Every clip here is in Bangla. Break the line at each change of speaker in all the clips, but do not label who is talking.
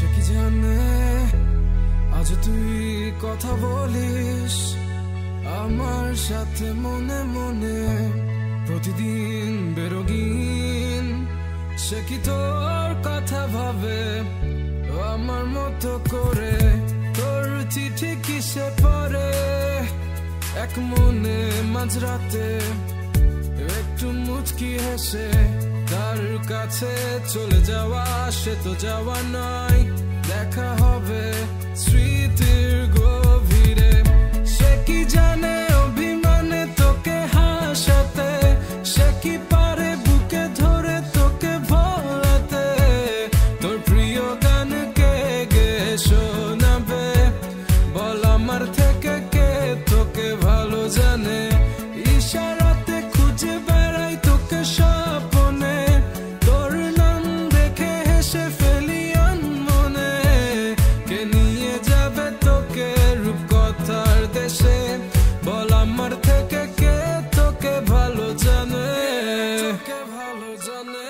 সে কি জানে আজ তুই কথা বলিস আমার সাথে মনে মনে প্রতিদিন বেরোগিন। সে কি তোর কথা ভাবে আমার মতো করে? তোর চিঠি কিসে পড়ে এক মনে মাঝরাতে একটু মুচকি হেসে তার কাছে চলে যাওয়া, সে তো যাওয়া নয়, দেখা হবে স্মৃতির গভীরে। সে কি জানে অভিমানে তোকে হাসাতে, সে কি পারে বুকে ধরে তোকে ভোলাতে, তোর প্রিয় গানকে গে শোনাবে। বল আমার থেকে কে তোকে ভালো জানে? ইশারাতে খুঁজে বেড়াই তোকে স্বপ্নে, তোর নাম দেখে হেসে ফেলি আনমনে। কে নিয়ে যাবে তোকে রূপকথার দেশে? বল আমার থেকে কে তোকে ভালো জানে? তোকে ভালো জানে।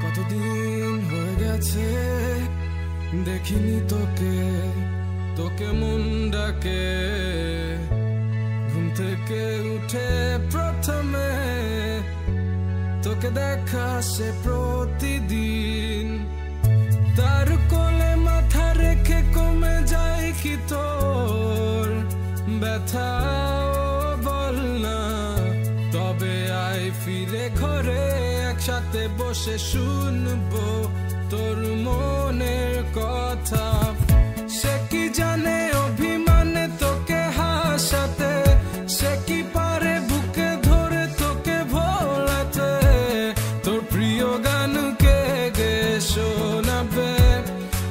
কতদিন হয়ে গেছে দেখিনি তোকে, তোকে মন ডাকে ঘুম থেকে উঠে প্রথমে, তোকে দেখা সে প্রতিদিন। তার কোলে মাথা রেখে কমে যায় কি তোর ব্যথা? বল না তবে আয় ফিরে ঘরে, একসাথে বসে শুনবো তোর মনের কথা। সে কি জানে অভিমানে তোকে হাসাতে, সে কি পারে বুকে ধরে তোকে ভোলাতে, তোর প্রিয় গানকে গে শোনাবে।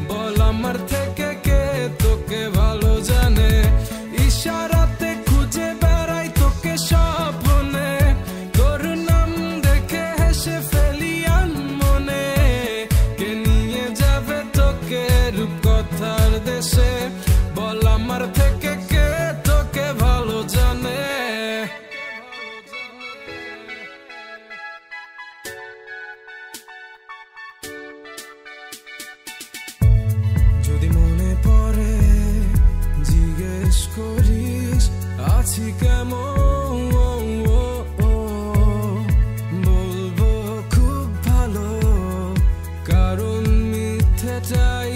বল আমার থেকে কে তোকে ভালো জানে? ইশারাতে খুঁজে বেড়াই তোকে স্বপ্নে, তোর নাম দেখে হেসে ফেলি আনমনে। কে নিয়ে যাবে তোকে রূপকথার দেশে? বল আমার থেকে কে তোকে ভালো জানে? যদি মনে পড়ে জিজ্ঞেস করিস আছি কেমন, বলবো খুব ভালো, কারণ মিথ্যে চাই